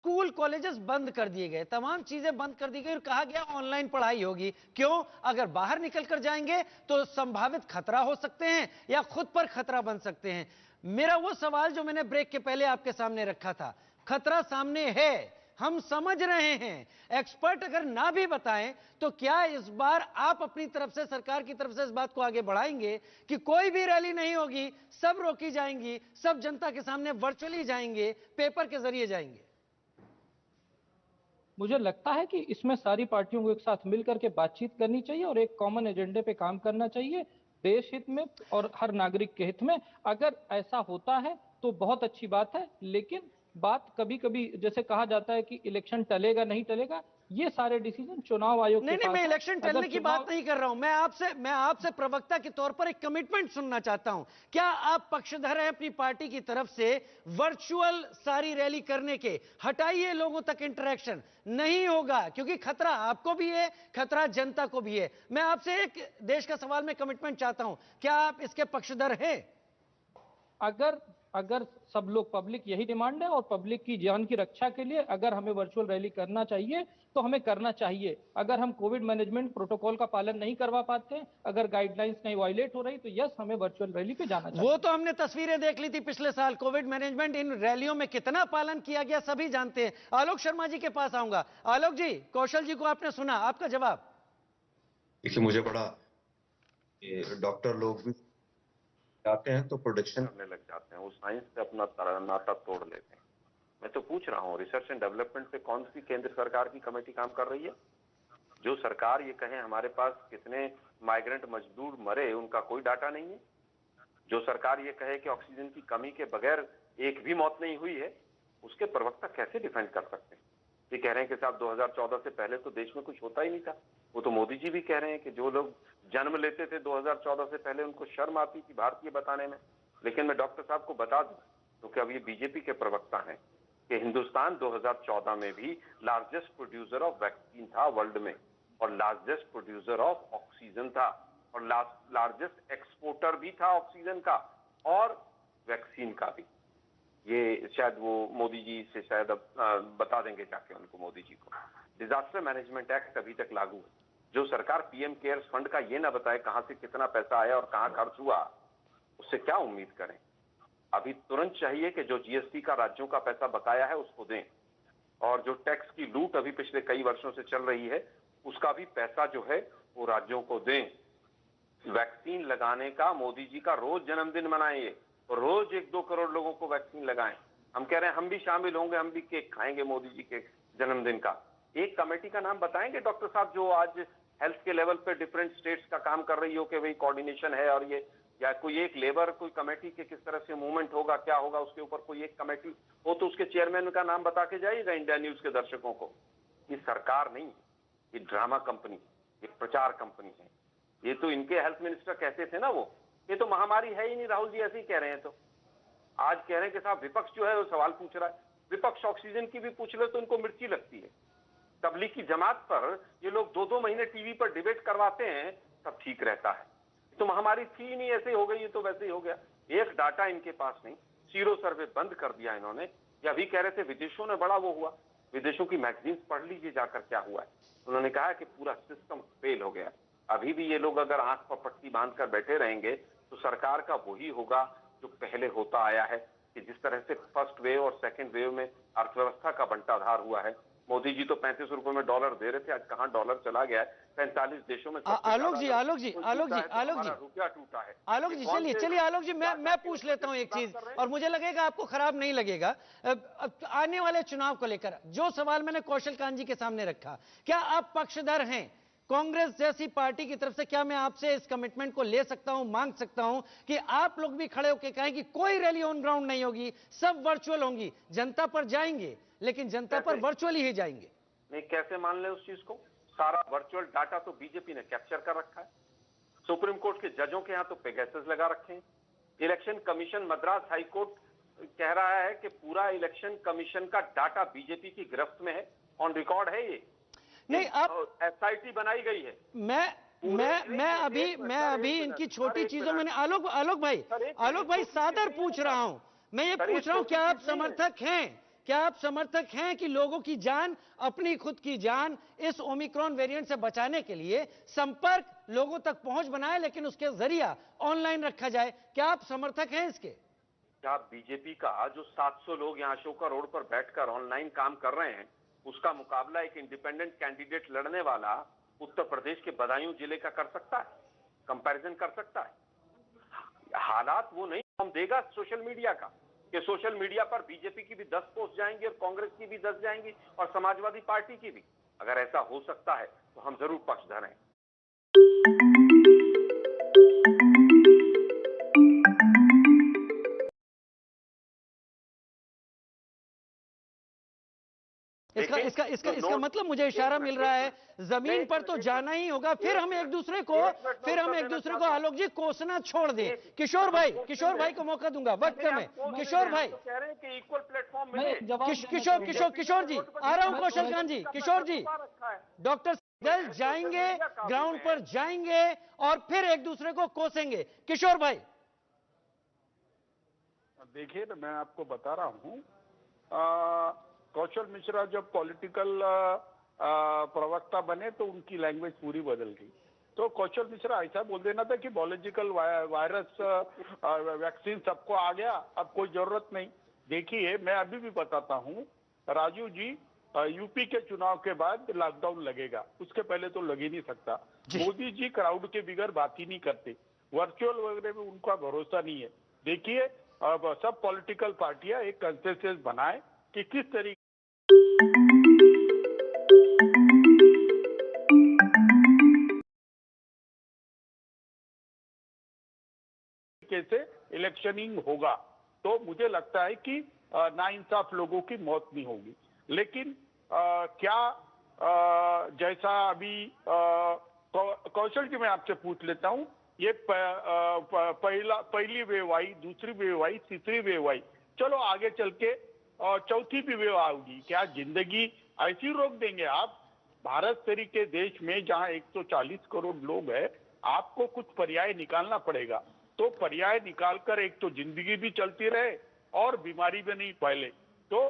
School colleges बंद कर दिए गए, तमाम चीजें बंद कर दी गई और कहा गया ऑनलाइन पढ़ाई होगी। क्यों? अगर बाहर निकल कर जाएंगे तो संभावित खतरा हो सकते हैं या खुद पर खतरा बन सकते हैं। मेरा वो सवाल जो मैंने ब्रेक के पहले आपके सामने रखा था, खतरा सामने है, हम समझ रहे हैं, एक्सपर्ट अगर ना भी बताएं तो क्या इस बार आप अपनी तरफ से, सरकार की तरफ से इस बात को आगे बढ़ाएंगे कि कोई भी रैली नहीं होगी, सब रोकी जाएंगी, सब जनता के सामने वर्चुअली जाएंगे, पेपर के जरिए जाएंगे? मुझे लगता है कि इसमें सारी पार्टियों को एक साथ मिलकर के बातचीत करनी चाहिए और एक कॉमन एजेंडे पे काम करना चाहिए, देश हित में और हर नागरिक के हित में। अगर ऐसा होता है तो बहुत अच्छी बात है, लेकिन बात कभी कभी जैसे कहा जाता है कि इलेक्शन टलेगा नहीं टलेगा, ये सारे डिसीजन चुनाव आयोग के नहीं, पास मैं है। इलेक्शन टलने की बात नहीं कर रहा हूं। मैं आपसे प्रवक्ता के तौर पर एक कमिटमेंट सुनना चाहता हूं। क्या आप पक्षधर हैं अपनी पार्टी की तरफ से वर्चुअल सारी रैली करने के? हटाइए लोगों तक इंटरेक्शन, नहीं होगा, क्योंकि खतरा आपको भी है, खतरा जनता को भी है। मैं आपसे एक देश का सवाल में कमिटमेंट चाहता हूं, क्या आप इसके पक्षधर हैं? अगर अगर सब लोग, पब्लिक यही डिमांड है और पब्लिक की जान की रक्षा के लिए अगर हमें वर्चुअल रैली करना चाहिए तो हमें करना चाहिए। अगर हम कोविड मैनेजमेंट प्रोटोकॉल का पालन नहीं करवा पाते, अगर गाइडलाइंस कहीं वायलेट हो रही, तो यस, हमें वर्चुअल रैली पे जाना चाहिए। वो तो हमने तस्वीरें देख ली थी पिछले साल, कोविड मैनेजमेंट इन रैलियों में कितना पालन किया गया सभी जानते हैं। आलोक शर्मा जी के पास आऊंगा। आलोक जी, कौशल जी को आपने सुना, आपका जवाब? देखिए, मुझे बड़ा डॉक्टर लोग भी जाते हैं तो प्रोडिक्शन करने लग जाते हैं, वो साइंस से अपना नाता तोड़ लेते हैं। मैं तो पूछ रहा हूँ, रिसर्च एंड डेवलपमेंट पे कौन सी केंद्र सरकार की कमेटी काम कर रही है? जो सरकार ये कहे हमारे पास कितने माइग्रेंट मजदूर मरे, उनका कोई डाटा नहीं है। जो सरकार ये कहे कि ऑक्सीजन की कमी के बगैर एक भी मौत नहीं हुई है, उसके प्रवक्ता कैसे डिफेंड कर सकते हैं? ये कह रहे हैं कि साहब 2014 से पहले तो देश में कुछ होता ही नहीं था। वो तो मोदी जी भी कह रहे हैं कि जो लोग जन्म लेते थे 2014 से पहले, उनको शर्म आती थी भारतीय बताने में। लेकिन मैं डॉक्टर साहब को बता दूं, क्योंकि अब ये बीजेपी के प्रवक्ता हैं, कि हिंदुस्तान 2014 में भी लार्जेस्ट प्रोड्यूसर ऑफ वैक्सीन था वर्ल्ड में, और लार्जेस्ट प्रोड्यूसर ऑफ ऑक्सीजन था, और लार्जेस्ट एक्सपोर्टर भी था ऑक्सीजन का और वैक्सीन का भी। ये शायद वो मोदी जी से शायद अब बता देंगे जाके उनको, मोदी जी को। डिजास्टर मैनेजमेंट एक्ट अभी तक लागू है। जो सरकार पीएम केयर्स फंड का ये ना बताए कहां से कितना पैसा आया और कहां खर्च हुआ, उससे क्या उम्मीद करें? अभी तुरंत चाहिए कि जो जीएसटी का राज्यों का पैसा बकाया है उसको दें, और जो टैक्स की लूट अभी पिछले कई वर्षों से चल रही है उसका भी पैसा जो है वो राज्यों को दें। वैक्सीन लगाने का मोदी जी का रोज जन्मदिन मनाएं, और रोज 1-2 करोड़ लोगों को वैक्सीन लगाएं। हम कह रहे हैं हम भी शामिल होंगे, हम भी केक खाएंगे मोदी जी के जन्मदिन का। एक कमेटी का नाम बताएंगे डॉक्टर साहब जो आज हेल्थ के लेवल पे डिफरेंट स्टेट्स का काम कर रही हो कि भाई कोऑर्डिनेशन है, और ये, या कोई एक लेबर कोई कमेटी के किस तरह से मूवमेंट होगा, क्या होगा, उसके ऊपर कोई एक कमेटी हो तो उसके चेयरमैन का नाम बता के जाइएगा इंडिया न्यूज के दर्शकों को। ये सरकार नहीं है, ये ड्रामा कंपनी, ये प्रचार कंपनी है। ये तो इनके हेल्थ मिनिस्टर कहते थे ना, वो ये तो महामारी है ही नहीं, राहुल जी ऐसे ही कह रहे हैं। तो आज कह रहे हैं कि साहब विपक्ष जो है वो सवाल पूछ रहा है। विपक्ष ऑक्सीजन की भी पूछ ले तो उनको मिर्ची लगती है। तबलीग की जमात पर ये लोग 2-2 महीने टीवी पर डिबेट करवाते हैं, तब ठीक रहता है। तो महामारी थी ही नहीं, ऐसे हो गई, ये तो वैसे ही हो गया। एक डाटा इनके पास नहीं, सीरो सर्वे बंद कर दिया इन्होंने। ये अभी कह रहे थे विदेशों में बड़ा वो हुआ, विदेशों की मैगजीन्स पढ़ लीजिए जाकर क्या हुआ है। उन्होंने कहा कि पूरा सिस्टम फेल हो गया। अभी भी ये लोग अगर आंख पर पट्टी बांधकर बैठे रहेंगे तो सरकार का वही होगा जो पहले होता आया है, कि जिस तरह से फर्स्ट वेव और सेकंड वेव में अर्थव्यवस्था का बंटाधार हुआ है। मोदी जी तो 35 रुपए में डॉलर दे रहे थे, आज कहां डॉलर चला गया है। 45 देशों में आलोक जी, रुपया टूटा है। आलोक जी, चलिए आलोक जी, मैं पूछ लेता हूं एक चीज, और मुझे लगेगा आपको खराब नहीं लगेगा। अब आने वाले चुनाव को लेकर जो सवाल मैंने कौशल कांत जी के सामने रखा, क्या आप पक्षधर हैं कांग्रेस जैसी पार्टी की तरफ से? क्या मैं आपसे इस कमिटमेंट को ले सकता हूं, मांग सकता हूं कि आप लोग भी खड़े होकर कहें कि कोई रैली ऑन ग्राउंड नहीं होगी, सब वर्चुअल होंगी, जनता पर जाएंगे लेकिन जनता पर वर्चुअली ही जाएंगे? नहीं, कैसे मान ले उस चीज को? सारा वर्चुअल डाटा तो बीजेपी ने कैप्चर कर रखा है। सुप्रीम कोर्ट के जजों के यहां तो पेगासस लगा रखे हैं। Election commission Madras high court कह रहा है कि पूरा इलेक्शन कमीशन का डाटा बीजेपी की गिरफ्त में है, ऑन रिकॉर्ड है। ये नहीं, आप एसआईटी बनाई गई है। मैं अभी इनकी छोटी चीजों में आलोक भाई सादर पूछ रहा हूं, मैं ये पूछ रहा हूं, क्या आप समर्थक हैं क्या आप समर्थक हैं कि लोगों की जान, अपनी खुद की जान इस ओमिक्रॉन वेरिएंट से बचाने के लिए संपर्क, लोगों तक पहुंच बनाए, लेकिन उसके जरिया ऑनलाइन रखा जाए? क्या आप समर्थक हैं इसके? क्या बीजेपी का जो 700 लोग यहाँ अशोका रोड पर बैठकर ऑनलाइन काम कर रहे हैं, उसका मुकाबला एक इंडिपेंडेंट कैंडिडेट लड़ने वाला उत्तर प्रदेश के बदायूं जिले का कर सकता है? कंपैरिजन कर सकता है? हालात वो नहीं हम देगा सोशल मीडिया का, कि सोशल मीडिया पर बीजेपी की भी 10 पोस्ट जाएंगी और कांग्रेस की भी 10 जाएंगी और समाजवादी पार्टी की भी। अगर ऐसा हो सकता है तो हम जरूर पक्षधर हैं। इसका मतलब मुझे इशारा मिल रहा है जमीन पर तो जाना ही होगा, फिर हम एक दूसरे को आलोक जी कोसना छोड़ दें। किशोर भाई को मौका दूंगा, वक्त कम है। किशोर भाई कह रहे हैं कि इक्वल प्लेटफॉर्म मिले। किशोर जी आ रहा हूं, कौशल खान जी, किशोर जी, डॉक्टर सहगल जाएंगे, ग्राउंड पर जाएंगे और फिर एक दूसरे को कोसेंगे। किशोर भाई देखिए ना, मैं आपको बता रहा हूं, कौशल मिश्रा जब पॉलिटिकल प्रवक्ता बने तो उनकी लैंग्वेज पूरी बदल गई। तो कौशल मिश्रा ऐसा बोल देना था कि बायोलॉजिकल वायरस वैक्सीन सबको आ गया, अब कोई जरूरत नहीं। देखिए मैं अभी भी बताता हूं, राजू जी, यूपी के चुनाव के बाद लॉकडाउन लगेगा, उसके पहले तो लग ही नहीं सकता। मोदी जी क्राउड के बिगैर बात ही नहीं करते, वर्चुअल वगैरह में उनका भरोसा नहीं है। देखिए अब सब पॉलिटिकल पार्टियां एक कंसेंसस बनाए कि किस तरीके से इलेक्शनिंग होगा, तो मुझे लगता है कि नाइंसाफ लोगों की मौत नहीं होगी। लेकिन क्या जैसा अभी कौशल जी, मैं आपसे पूछ लेता हूं, ये पहली वेव आई, दूसरी वेव आई, तीसरी वेव आई, चलो आगे चल के चौथी भी वेव आएगी, क्या जिंदगी ऐसी रोक देंगे आप? भारत तरीके देश में जहां 140 करोड़ लोग हैं, आपको कुछ पर्याय निकालना पड़ेगा। तो पर्याय निकालकर एक तो जिंदगी भी चलती रहे और बीमारी भी नहीं फैले। तो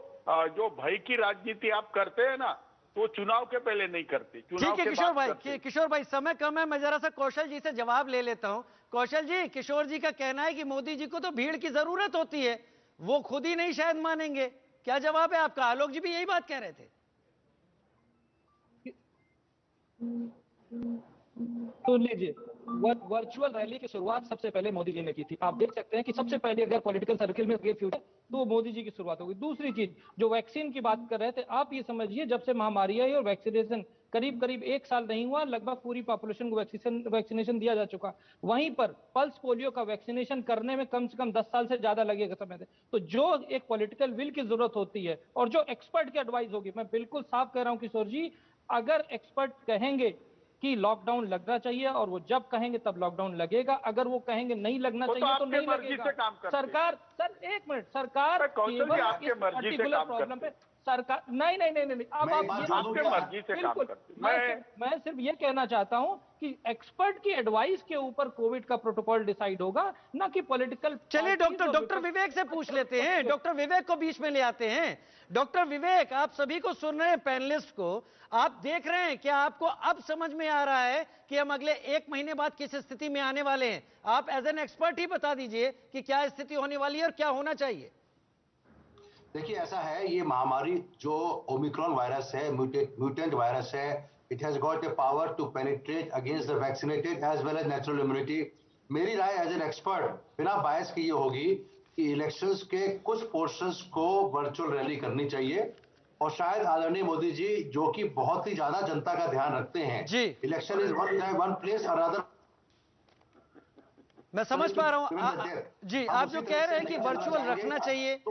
जो भय की राजनीति आप करते हैं ना, तो चुनाव के पहले नहीं करते, चुनाव के बाद करते। किशोर भाई समय कम है, मैं जरा सा कौशल जी से जवाब ले लेता हूं। कौशल जी, किशोर जी का कहना है कि मोदी जी को तो भीड़ की जरूरत होती है, वो खुद ही नहीं शायद मानेंगे। क्या जवाब है आपका? आलोक जी भी यही बात कह रहे थे। तो लीजिए, वर्चुअल रैली की शुरुआत सबसे पहले मोदी जी ने की थी। आप देख सकते हैं कि सबसे पहले अगर पॉलिटिकल सर्किल में फ्यूचर तो मोदी जी की शुरुआत होगी। दूसरी चीज, जो वैक्सीन की बात कर रहे थे, आप ये समझिए जब से महामारी आई और वैक्सीनेशन करीब 1 साल नहीं हुआ, लगभग पूरी पॉपुलेशन को वैक्सीनेशन दिया जा चुका। वहीं पर पल्स पोलियो का वैक्सीनेशन करने में कम से कम 10 साल से ज्यादा लगेगा समय से। तो जो एक पॉलिटिकल विल की जरूरत होती है और जो एक्सपर्ट की एडवाइस होगी, मैं बिल्कुल साफ कह रहा हूं किशोर जी, अगर एक्सपर्ट कहेंगे कि लॉकडाउन लगना चाहिए और वो जब कहेंगे तब लॉकडाउन लगेगा, अगर वो कहेंगे नहीं लगना चाहिए तो नहीं लगेगा। सरकार, सर एक मिनट, सरकार केवल इस पर्टिकुलर प्रॉब्लम पे सरकार नहीं, अब आप आपके मर्जी से काम करते। मैं सिर्फ ये कहना चाहता हूं कि एक्सपर्ट की एडवाइस के ऊपर कोविड का प्रोटोकॉल डिसाइड होगा, ना कि पॉलिटिकल। चलिए डॉक्टर विवेक से पूछ लेते हैं, डॉक्टर विवेक को बीच में ले आते हैं। डॉक्टर विवेक, आप सभी को सुन रहे हैं, पैनलिस्ट को आप देख रहे हैं, क्या आपको अब समझ में आ रहा है कि हम अगले 1 महीने बाद किस स्थिति में आने वाले हैं? आप एज एन एक्सपर्ट ही बता दीजिए कि क्या स्थिति होने वाली है और क्या होना चाहिए। देखिए ऐसा है, ये महामारी जो ओमिक्रॉन वायरस है, म्यूटेंट वायरस है, it has got the power to penetrate against the vaccinated as well as natural immunity. मेरी राय एज एन एक्सपर्ट बिना बायस की ये होगी कि इलेक्शंस के कुछ पोर्शंस को वर्चुअल रैली करनी चाहिए और शायद आदरणीय मोदी जी, जो कि बहुत ही ज्यादा जनता का ध्यान रखते हैं, इलेक्शन इज वन प्लेस और अदर। मैं समझ पा रहा हूं जी, आप जो कह रहे हैं कि वर्चुअल रखना चाहिए,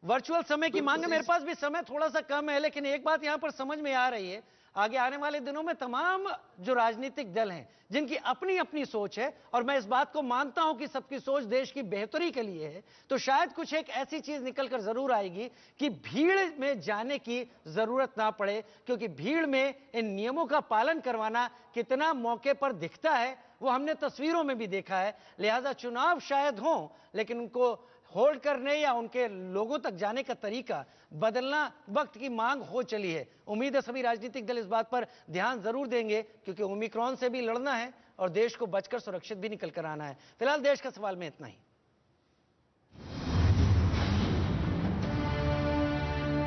वर्चुअल समय की मांग है। मेरे पास भी समय थोड़ा सा कम है, लेकिन एक बात यहां पर समझ में आ रही है, आगे आने वाले दिनों में तमाम जो राजनीतिक दल हैं जिनकी अपनी अपनी सोच है, और मैं इस बात को मानता हूं कि सबकी सोच देश की बेहतरी के लिए है, तो शायद कुछ एक ऐसी चीज निकलकर जरूर आएगी कि भीड़ में जाने की जरूरत ना पड़े, क्योंकि भीड़ में इन नियमों का पालन करवाना कितना मौके पर दिखता है वो हमने तस्वीरों में भी देखा है। लिहाजा चुनाव शायद हो, लेकिन उनको होल्ड करने या उनके लोगों तक जाने का तरीका बदलना वक्त की मांग हो चली है। उम्मीद है सभी राजनीतिक दल इस बात पर ध्यान जरूर देंगे, क्योंकि ओमिक्रॉन से भी लड़ना है और देश को बचकर सुरक्षित भी निकल कर आना है। फिलहाल देश का सवाल में इतना ही।